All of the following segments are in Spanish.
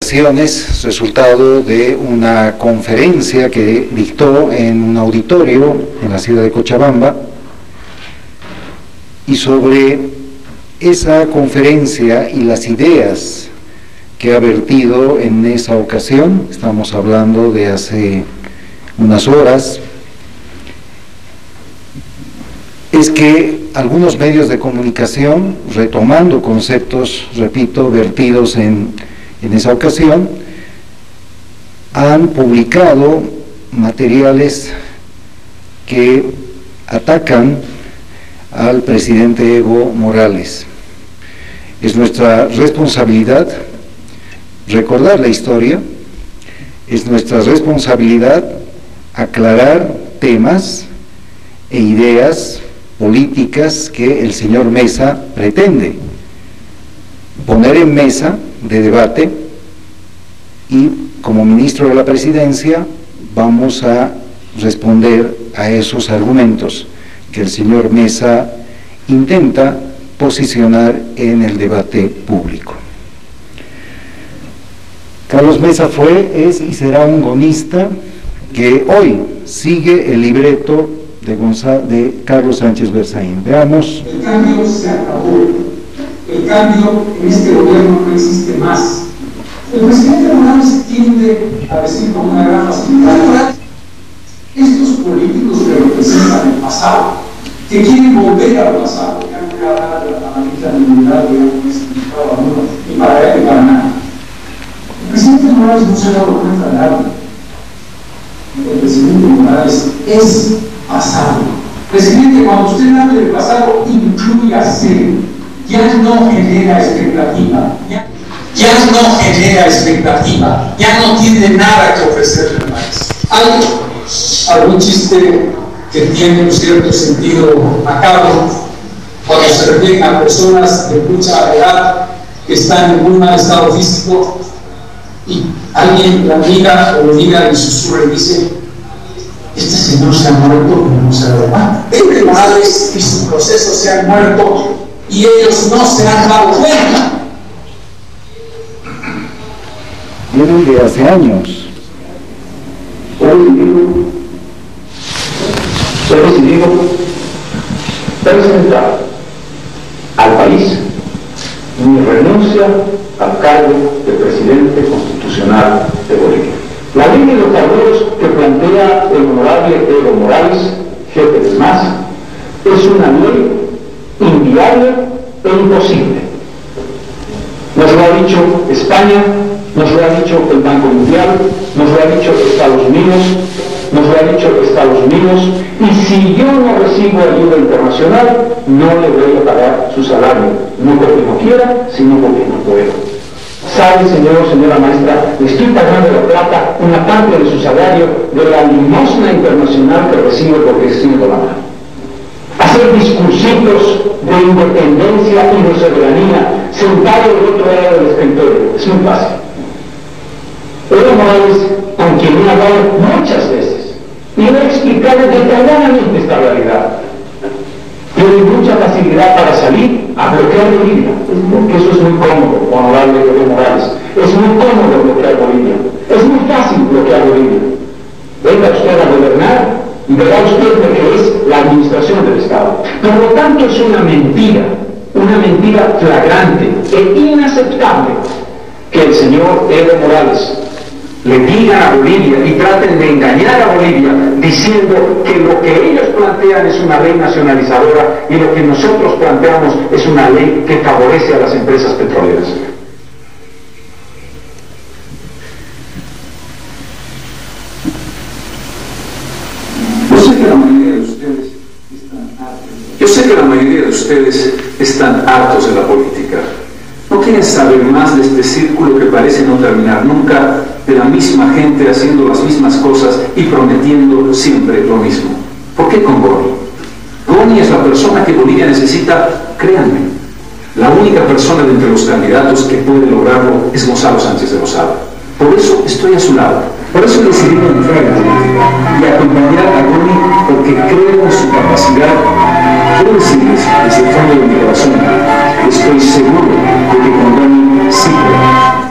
declaraciones, resultado de una conferencia que dictó en un auditorio en la ciudad de Cochabamba, y sobre esa conferencia y las ideas que ha vertido en esa ocasión, estamos hablando de hace unas horas, es que algunos medios de comunicación, retomando conceptos, repito, vertidos en esa ocasión, han publicado materiales que atacan al presidente Evo Morales. Es nuestra responsabilidad recordar la historia, es nuestra responsabilidad aclarar temas e ideas políticas que el señor Mesa pretende poner en mesa de debate, y como ministro de la Presidencia vamos a responder a esos argumentos que el señor Mesa intenta posicionar en el debate público. Carlos Mesa fue, es y será un gonista que hoy sigue el libreto de Carlos Sánchez Berzaín. Veamos. El cambio se acabó. El cambio en este gobierno no existe más. El presidente Morales tiende a decir con una gran facilidad: estos políticos que representan el pasado, que quieren volver al pasado, que han creado la maldita dignidad que han explicado a uno, y para él y para nada. El presidente Morales no se ha dado cuenta de algo. El presidente Morales es pasado. Presidente, cuando usted habla del pasado, inclúyase. Ya no genera expectativa. Ya no genera expectativa. Ya no tiene nada que ofrecerle al país. Hay algún chiste que tiene un cierto sentido macabro cuando se refieren a personas de mucha edad que están en muy mal estado físico y alguien la mira o lo mira y susurra y dice: este señor se ha muerto y no se ha dado cuenta. Evo Morales y su proceso se han muerto y ellos no se han dado cuenta. Vienen de hace años. Hoy he decidido presentar al país mi renuncia al cargo de presidente constitucional de Bolivia. La ley de hidrocarburos que plantea el honorable Evo Morales, jefe del MAS, es una ley inviable e imposible. Nos lo ha dicho España, nos lo ha dicho el Banco Mundial, nos lo ha dicho Estados Unidos, y si yo no recibo ayuda internacional, no le voy a pagar su salario, no porque no quiera, sino porque no puedo. ¿Sabe, señora maestra? Le estoy pagando la plata, una parte de su salario, de la limosna internacional que recibe porque extiendo la mano. Hacer discursitos de independencia y de soberanía sentado del otro lado del escritorio es muy fácil. Evo Morales, con quien he hablado muchas veces, y le he explicado detalladamente esta realidad, tiene mucha facilidad para salir a bloquear Bolivia, porque eso es muy cómodo, honorable Evo Morales. Es muy cómodo bloquear Bolivia, es muy fácil bloquear Bolivia. Venga usted a gobernar y verá usted lo que es la administración del Estado. Por lo tanto, es una mentira flagrante e inaceptable que el señor Evo Morales le digan a Bolivia y traten de engañar a Bolivia diciendo que lo que ellos plantean es una ley nacionalizadora y lo que nosotros planteamos es una ley que favorece a las empresas petroleras. Yo sé que la mayoría de ustedes están hartos de la política. No quieren saber más de este círculo que parece no terminar nunca, de la misma gente haciendo las mismas cosas y prometiendo siempre lo mismo. ¿Por qué con Goni? Goni es la persona que Bolivia necesita, créanme. La única persona de entre los candidatos que puede lograrlo es Gonzalo Sánchez de Lozada. Por eso estoy a su lado. Por eso decidí entrar en la política y acompañar a Goni, porque creo en su capacidad. Quiero decirles desde el fondo de mi corazón, estoy seguro de que con Goni sí puedo.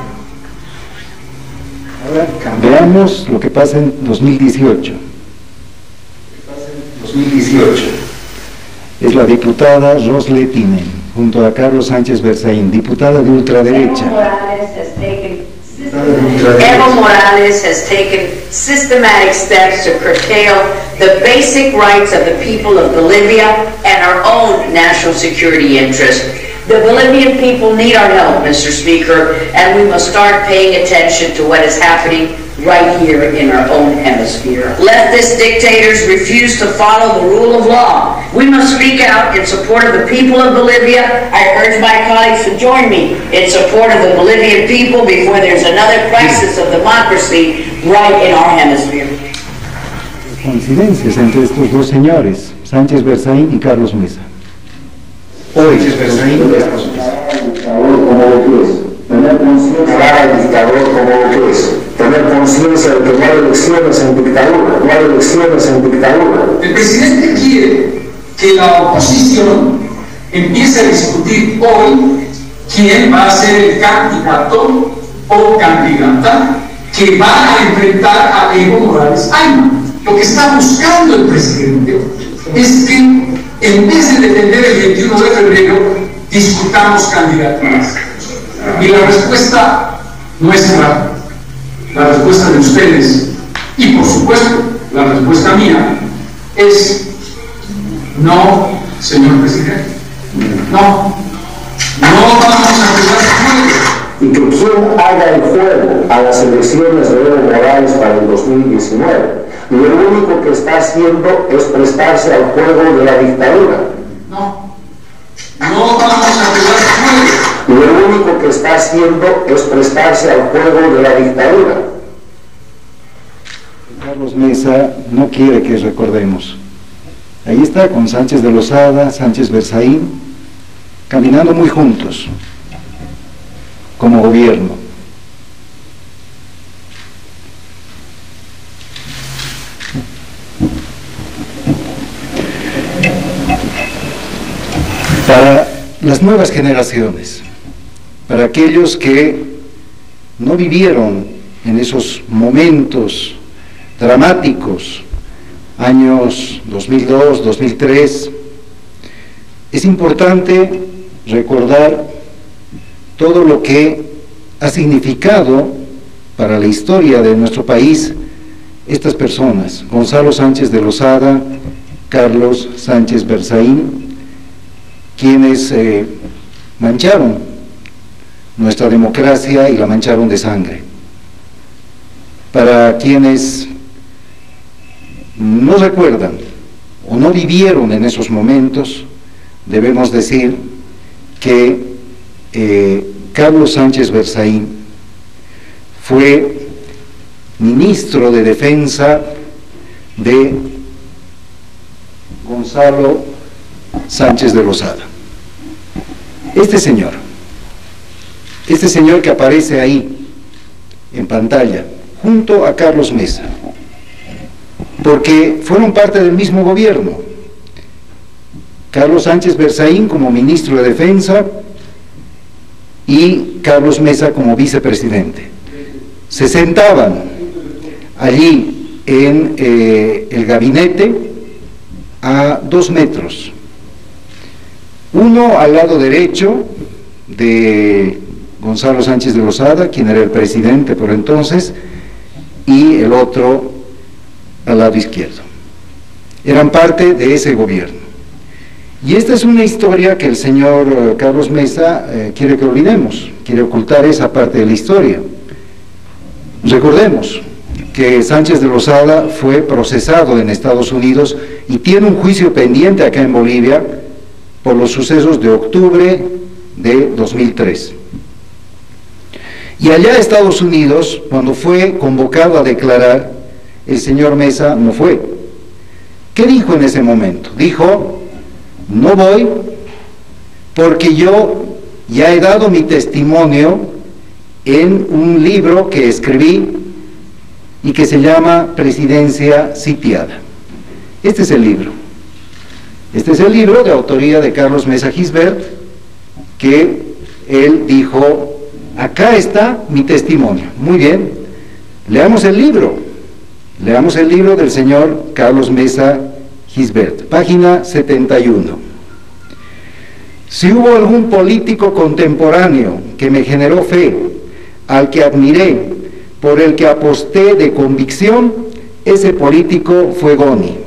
Ahora veamos lo que pasa en 2018. Es la diputada Rosle Tinen, junto a Carlos Sánchez Berzaín, diputada de ultraderecha. Evo Morales has taken systematic steps to curtail the basic rights of the people of Bolivia and our own national security interests. The Bolivian people need our help, Mr. Speaker, and we must start paying attention to what is happening right here in our own hemisphere. Leftist dictators refuse to follow the rule of law. We must speak out in support of the people of Bolivia. I urge my colleagues to join me in support of the Bolivian people before there's another crisis of democracy right in our hemisphere. Coincidencias entre estos dos señores, Sánchez Berzaín y Carlos Mesa. Hoy, Sánchez Berzaín y Carlos Mesa. Tener conciencia del dictador como lo que es, tener conciencia de que no hay elecciones en dictadura, no hay elecciones en dictadura. El presidente quiere que la oposición empiece a discutir hoy quién va a ser el candidato o candidata que va a enfrentar a Evo Morales Ayma. Lo que está buscando el presidente es que en vez de defender el 21 de febrero, discutamos candidaturas. Y la respuesta nuestra, la respuesta de ustedes y por supuesto la respuesta mía es no, señor presidente, no vamos a empezar el juego. Y que quien haga el juego a las elecciones de Evo Morales para el 2019, lo único que está haciendo es prestarse al juego de la dictadura. No vamos a empezar el juego. Lo único que está haciendo es prestarse al juego de la dictadura. Carlos Mesa no quiere que recordemos. Ahí está con Sánchez de Lozada, Sánchez Berzaín, caminando muy juntos, como gobierno. Para las nuevas generaciones, para aquellos que no vivieron en esos momentos dramáticos, años 2002, 2003, es importante recordar todo lo que ha significado para la historia de nuestro país estas personas: Gonzalo Sánchez de Lozada, Carlos Sánchez Berzaín, quienes mancharon nuestra democracia y la mancharon de sangre. Para quienes no recuerdan o no vivieron en esos momentos, debemos decir que Carlos Sánchez Berzaín fue ministro de Defensa de Gonzalo Sánchez de Lozada. Este señor que aparece ahí en pantalla junto a Carlos Mesa, porque fueron parte del mismo gobierno. Carlos Sánchez Berzaín como ministro de Defensa y Carlos Mesa como vicepresidente. Se sentaban allí en el gabinete a 2 metros, uno al lado derecho de Gonzalo Sánchez de Lozada, quien era el presidente por entonces, y el otro al lado izquierdo. Eran parte de ese gobierno. Y esta es una historia que el señor Carlos Mesa quiere que olvidemos, quiere ocultar esa parte de la historia. Recordemos que Sánchez de Lozada fue procesado en Estados Unidos y tiene un juicio pendiente acá en Bolivia por los sucesos de octubre de 2003. Y allá en Estados Unidos, cuando fue convocado a declarar, el señor Mesa no fue. ¿Qué dijo en ese momento? Dijo: no voy porque yo ya he dado mi testimonio en un libro que escribí y que se llama Presidencia Sitiada. Este es el libro. Este es el libro de autoría de Carlos Mesa Gisbert, que él dijo: acá está mi testimonio. Muy bien, Leamos el libro del señor Carlos Mesa Gisbert, página 71. Si hubo algún político contemporáneo que me generó fe, al que admiré, por el que aposté de convicción, ese político fue Goni.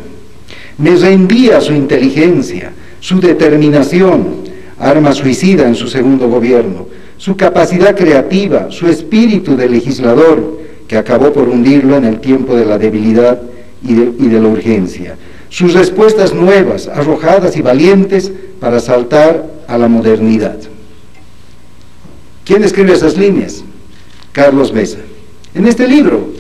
Me rendí a su inteligencia, su determinación, arma suicida en su segundo gobierno, su capacidad creativa, su espíritu de legislador, que acabó por hundirlo en el tiempo de la debilidad y de la urgencia, sus respuestas nuevas, arrojadas y valientes para saltar a la modernidad. ¿Quién escribe esas líneas? Carlos Mesa. En este libro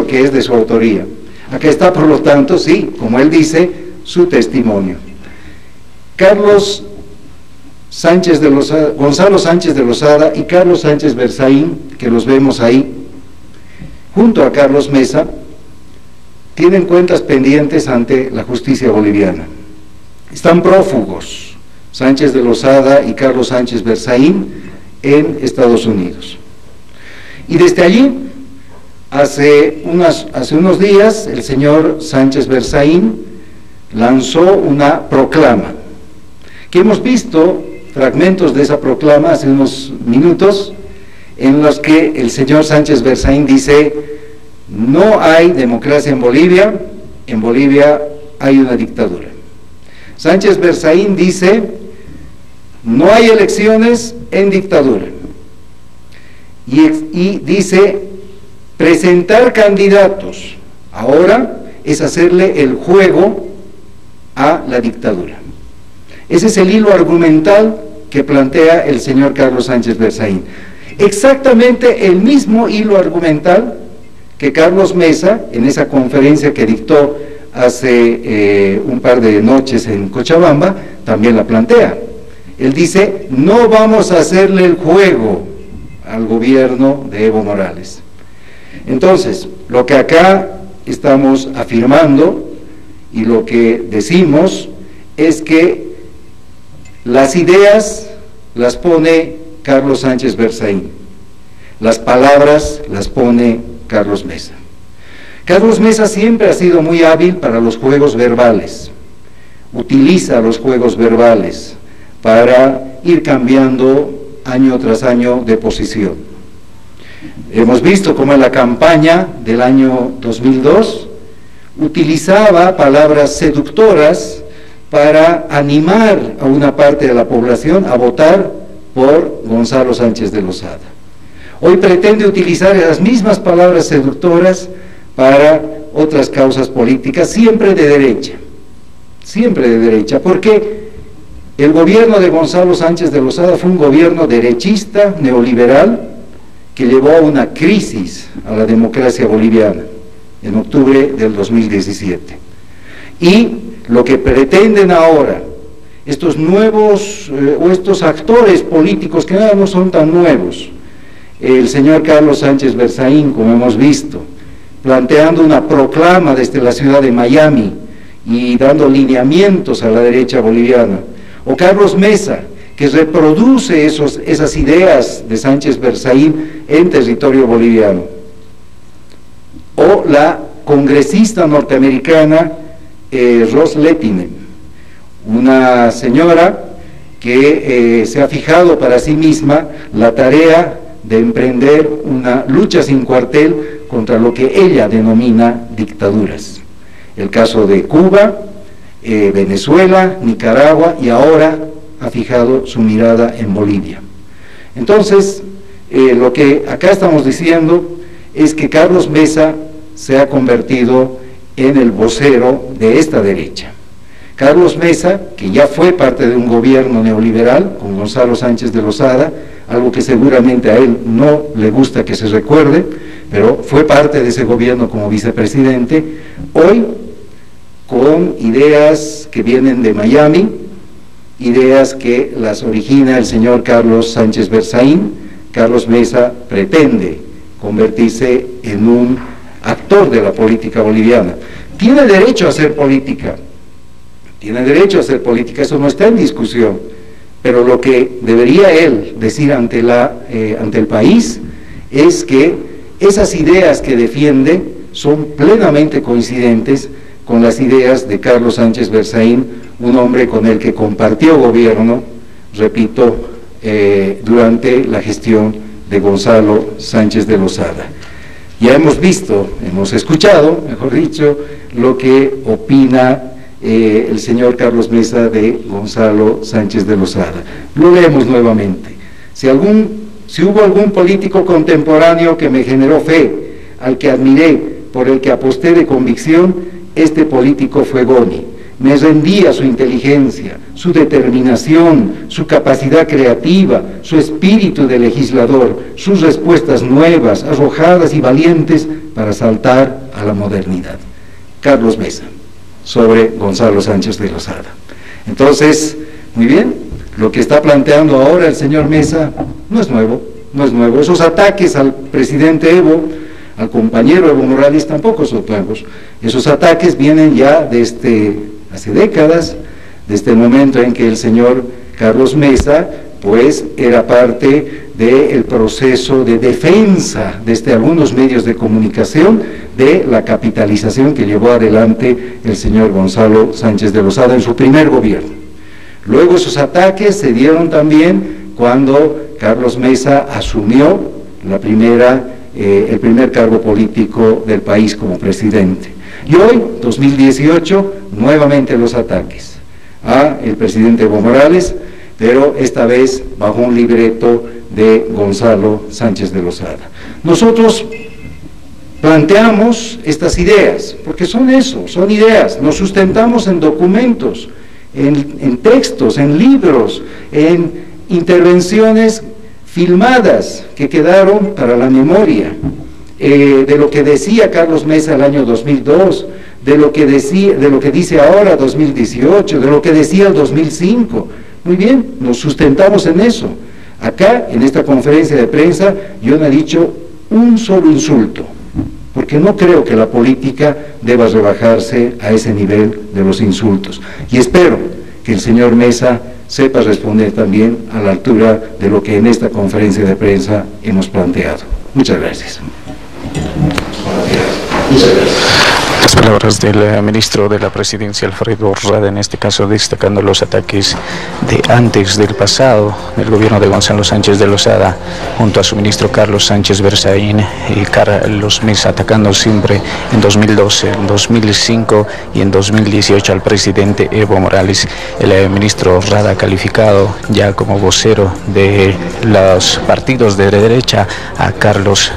que es de su autoría. Acá está, por lo tanto, sí, como él dice, su testimonio. Gonzalo Sánchez de Lozada y Carlos Sánchez Berzaín, que los vemos ahí, junto a Carlos Mesa, tienen cuentas pendientes ante la justicia boliviana. Están prófugos, Sánchez de Lozada y Carlos Sánchez Berzaín, en Estados Unidos. Y desde allí, hace unos días, el señor Sánchez Berzaín lanzó una proclama, que hemos visto fragmentos de esa proclama hace unos minutos, en los que el señor Sánchez Berzaín dice: no hay democracia en Bolivia hay una dictadura. Sánchez Berzaín dice: no hay elecciones en dictadura. Y dice: presentar candidatos ahora es hacerle el juego a la dictadura. Ese es el hilo argumental que plantea el señor Carlos Sánchez Berzaín. Exactamente el mismo hilo argumental que Carlos Mesa, en esa conferencia que dictó hace un par de noches en Cochabamba, también la plantea. Él dice: no vamos a hacerle el juego al gobierno de Evo Morales. Entonces, lo que acá estamos afirmando y lo que decimos es que las ideas las pone Carlos Sánchez Berzaín, las palabras las pone Carlos Mesa. Carlos Mesa siempre ha sido muy hábil para los juegos verbales, utiliza los juegos verbales para ir cambiando año tras año de posición. Hemos visto cómo en la campaña del año 2002 utilizaba palabras seductoras para animar a una parte de la población a votar por Gonzalo Sánchez de Lozada. Hoy pretende utilizar las mismas palabras seductoras para otras causas políticas, siempre de derecha, porque el gobierno de Gonzalo Sánchez de Lozada fue un gobierno derechista, neoliberal, que llevó a una crisis a la democracia boliviana en octubre del 2017. Y lo que pretenden ahora estos nuevos o estos actores políticos, que no son tan nuevos, el señor Carlos Sánchez Berzaín, como hemos visto, planteando una proclama desde la ciudad de Miami y dando lineamientos a la derecha boliviana, o Carlos Mesa, que reproduce esas ideas de Sánchez Berzaín en territorio boliviano, o la congresista norteamericana Ross Lettinen, una señora que se ha fijado para sí misma la tarea de emprender una lucha sin cuartel contra lo que ella denomina dictaduras. El caso de Cuba, Venezuela, Nicaragua, y ahora ha fijado su mirada en Bolivia. Entonces, lo que acá estamos diciendo es que Carlos Mesa se ha convertido en el vocero de esta derecha. Carlos Mesa, que ya fue parte de un gobierno neoliberal con Gonzalo Sánchez de Lozada, algo que seguramente a él no le gusta que se recuerde, pero fue parte de ese gobierno como vicepresidente, hoy con ideas que vienen de Miami, ideas que las origina el señor Carlos Sánchez Berzaín. Carlos Mesa pretende convertirse en un actor de la política boliviana. Tiene derecho a hacer política, eso no está en discusión, pero lo que debería él decir ante el país es que esas ideas que defiende son plenamente coincidentes con las ideas de Carlos Sánchez Berzaín, un hombre con el que compartió gobierno, repito, durante la gestión de Gonzalo Sánchez de Lozada. Ya hemos visto, hemos escuchado, mejor dicho, lo que opina el señor Carlos Mesa de Gonzalo Sánchez de Lozada. Lo leemos nuevamente. Si hubo algún político contemporáneo que me generó fe, al que admiré, por el que aposté de convicción, este político fue Goni. Me rendí a su inteligencia, su determinación, su capacidad creativa, su espíritu de legislador, sus respuestas nuevas, arrojadas y valientes para saltar a la modernidad. Carlos Mesa, sobre Gonzalo Sánchez de Lozada. Entonces, muy bien, lo que está planteando ahora el señor Mesa no es nuevo, no es nuevo. Esos ataques al presidente Evo, al compañero Evo Morales, tampoco son nuevos. Esos ataques vienen ya desde hace décadas, desde el momento en que el señor Carlos Mesa, pues, era parte del proceso de defensa desde algunos medios de comunicación de la capitalización que llevó adelante el señor Gonzalo Sánchez de Lozada en su primer gobierno. Luego esos ataques se dieron también cuando Carlos Mesa asumió el primer cargo político del país como presidente. Y hoy, 2018, nuevamente los ataques a el presidente Evo Morales, pero esta vez bajo un libreto de Gonzalo Sánchez de Lozada. Nosotros planteamos estas ideas, porque son eso, son ideas, nos sustentamos en documentos, en textos, en libros, en intervenciones filmadas que quedaron para la memoria, de lo que decía Carlos Mesa el año 2002, de lo que dice ahora 2018, de lo que decía el 2005. Muy bien, nos sustentamos en eso. Acá, en esta conferencia de prensa, yo no he dicho un solo insulto, porque no creo que la política deba rebajarse a ese nivel de los insultos. Y espero que el señor Mesa sepa responder también a la altura de lo que en esta conferencia de prensa hemos planteado. Muchas gracias. Muchas gracias. Las palabras del ministro de la Presidencia, Alfredo Rada, en este caso destacando los ataques de antes del pasado del gobierno de Gonzalo Sánchez de Lozada, junto a su ministro Carlos Sánchez Berzaín y Carlos Mesa, atacando siempre en 2012, en 2005 y en 2018 al presidente Evo Morales. El ministro Rada, calificado ya como vocero de los partidos de derecha a Carlos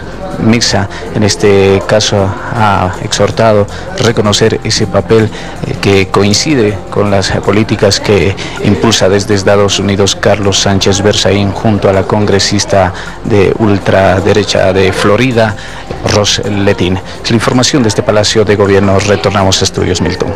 Mesa, en este caso ha exhortado a reconocer ese papel que coincide con las políticas que impulsa desde Estados Unidos Carlos Sánchez Berzaín junto a la congresista de ultraderecha de Florida, Ros Letín. Es la información de este Palacio de Gobierno. Retornamos a Estudios Milton.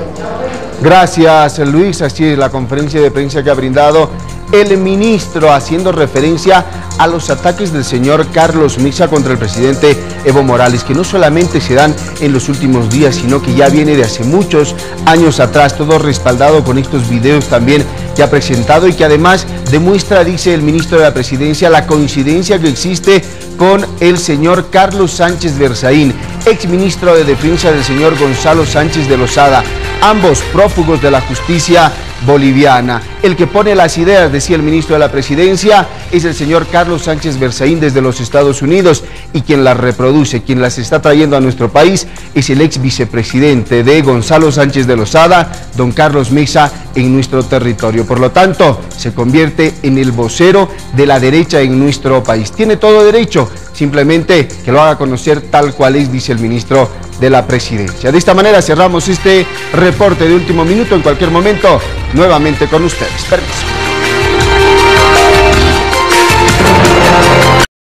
Gracias, Luis. Así es la conferencia de prensa que ha brindado el ministro, haciendo referencia a los ataques del señor Carlos Mesa contra el presidente Evo Morales, que no solamente se dan en los últimos días, sino que ya viene de hace muchos años atrás, todo respaldado con estos videos también que ha presentado y que además demuestra, dice el ministro de la Presidencia, la coincidencia que existe con el señor Carlos Sánchez Berzaín, exministro de Defensa del señor Gonzalo Sánchez de Lozada, ambos prófugos de la justicia boliviana. El que pone las ideas, decía el ministro de la Presidencia, es el señor Carlos Sánchez Berzaín desde los Estados Unidos, y quien las reproduce, quien las está trayendo a nuestro país, es el ex vicepresidente de Gonzalo Sánchez de Lozada, don Carlos Mesa, en nuestro territorio. Por lo tanto, se convierte en el vocero de la derecha en nuestro país. Tiene todo derecho, simplemente que lo haga conocer tal cual es, dice el ministro de la Presidencia. De esta manera cerramos este reporte de último minuto. En cualquier momento, nuevamente con ustedes. Permiso.